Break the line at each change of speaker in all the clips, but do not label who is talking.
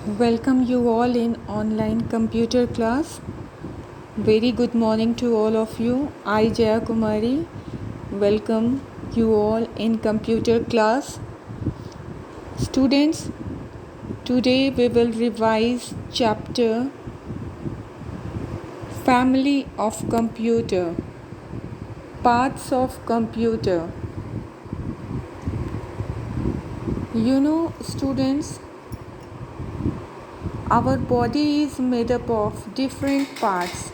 Welcome you all in online computer class. Very good morning to all of you. I Jaya Kumari welcome you all in computer class. Students, today we will revise chapter Family of Computer, Parts of Computer. Students, our body is made up of different parts: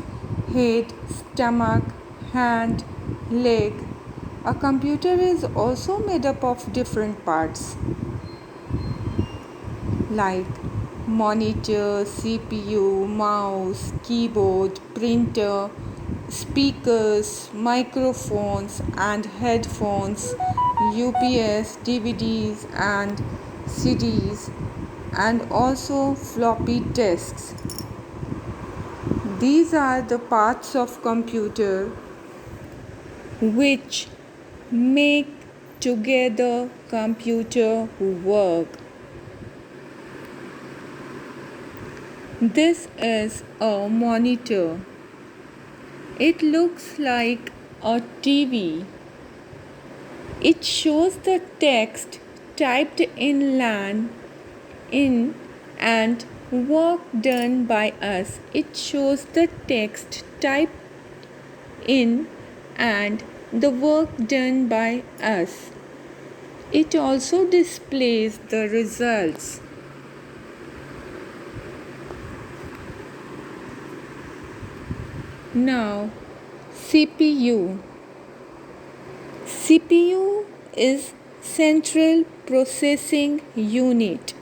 head, stomach, hand, leg. A computer is also made up of different parts like monitor, CPU, mouse, keyboard, printer, speakers, microphones and headphones, UPS, DVDs and CDs, and also floppy disks. These are the parts of computer which make together computer work. This is a monitor. It looks like a TV. It shows the text typed in LAN in and work done by us. It shows the text typed in and the work done by us. It also displays the results. Now, CPU. CPU is Central Processing Unit.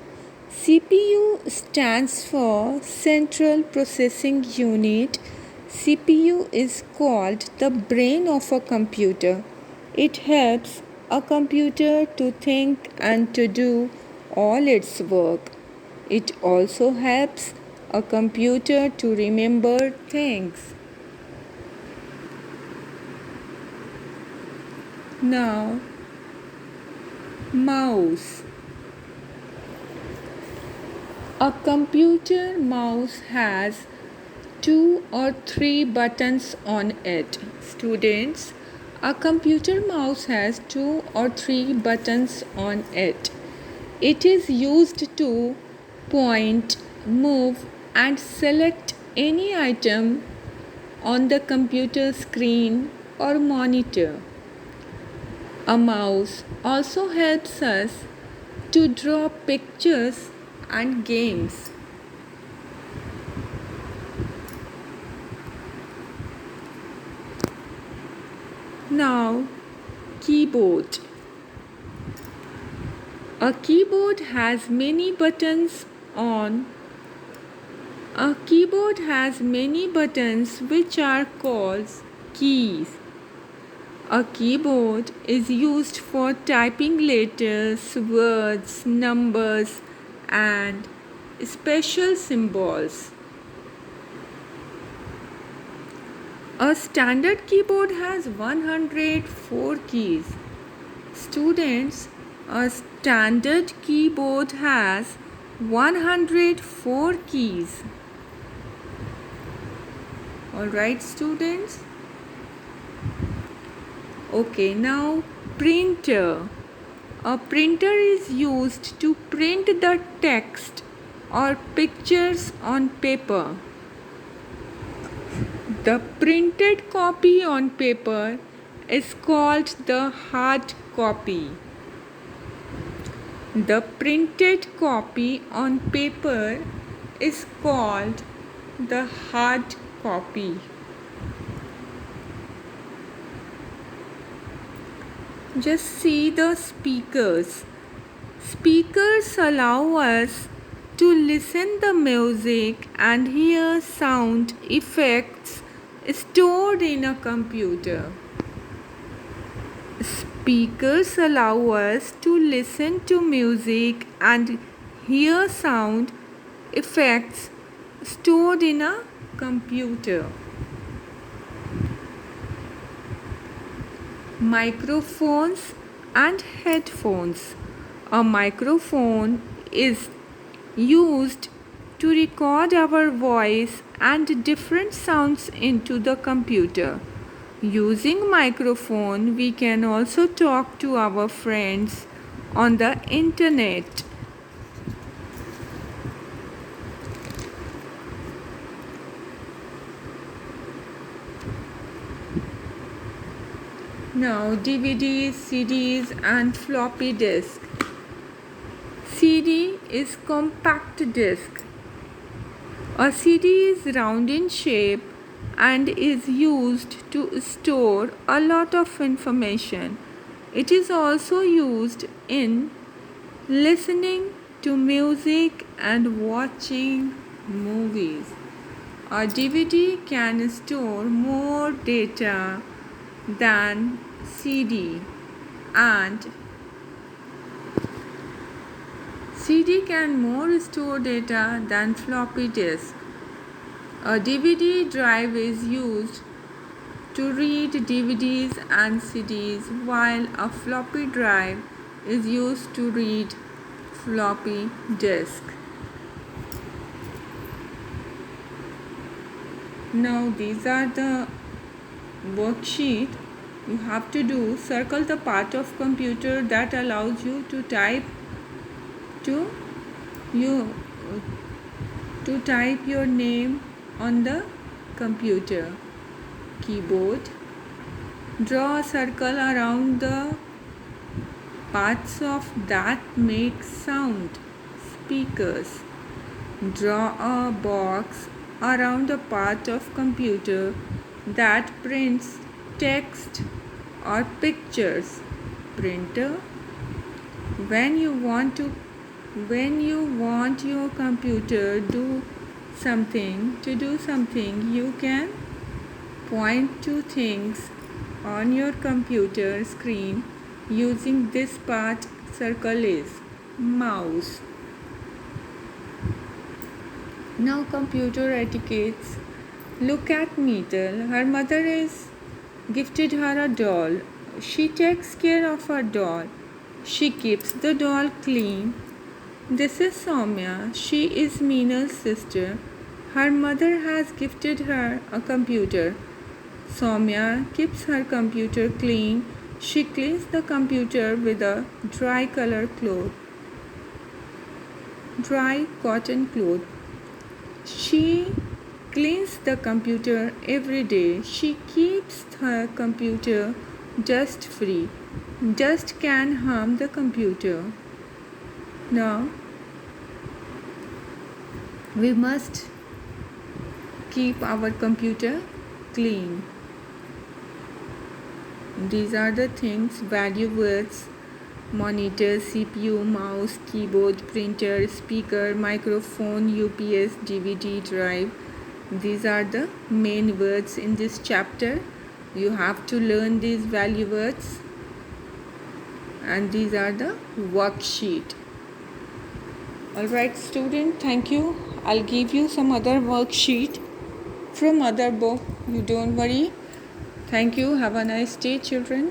CPU stands for Central Processing Unit. CPU is called the brain of a computer. It helps a computer to think and to do all its work. It also helps a computer to remember things. Now, mouse. A computer mouse has 2 or 3 buttons on it. Students, a computer mouse has 2 or 3 buttons on it. It is used to point, move, and select any item on the computer screen or monitor. A mouse also helps us to draw pictures and games. Now, keyboard. A keyboard has many buttons on. A keyboard has many buttons which are called keys. A keyboard is used for typing letters, words, numbers, and special symbols. A standard keyboard has 104 keys. Students, a standard keyboard has 104 keys. Alright, students? Okay, now printer. A printer is used to print the text or pictures on paper. The printed copy on paper is called the hard copy. The printed copy on paper is called the hard copy. Just see the speakers. Speakers allow us to listen the music and hear sound effects stored in a computer. Speakers allow us to listen to music and hear sound effects stored in a computer. Microphones and headphones. A microphone is used to record our voice and different sounds into the computer. Using microphone, we can also talk to our friends on the internet. Now DVDs, CDs and floppy disk. CD is compact disc. A CD is round in shape and is used to store a lot of information. It is also used in listening to music and watching movies. A DVD can store more data than CD, and CD can more store data than floppy disk. A DVD drive is used to read DVDs and CDs, while a floppy drive is used to read floppy disk. Now these are the worksheet you have to do. Circle the part of computer that allows you to type your name on the computer keyboard. Draw a circle around the parts of that make sound, speakers. Draw a box around a part of computer that prints text or pictures, printer. When you want your computer to do something, you can point to things on your computer screen using this part. Circle is mouse. Now computer etiquettes. Look at Meetal. Her mother is gifted her a doll. She takes care of her doll. She keeps the doll clean. This is Soumya. She is Meenal's sister. Her mother has gifted her a computer. Soumya keeps her computer clean. She cleans the computer with a dry cotton cloth. She cleans the computer every day. She keeps her computer dust free. Dust can harm the computer. Now, we must keep our computer clean. These are the things: value words, monitor, CPU, mouse, keyboard, printer, speaker, microphone, UPS, DVD drive. These are the main words in this chapter. You have to learn these value words, and these are the worksheet. Alright student, thank you. I'll give you some other worksheet from other book. You don't worry. Thank you. Have a nice day, children.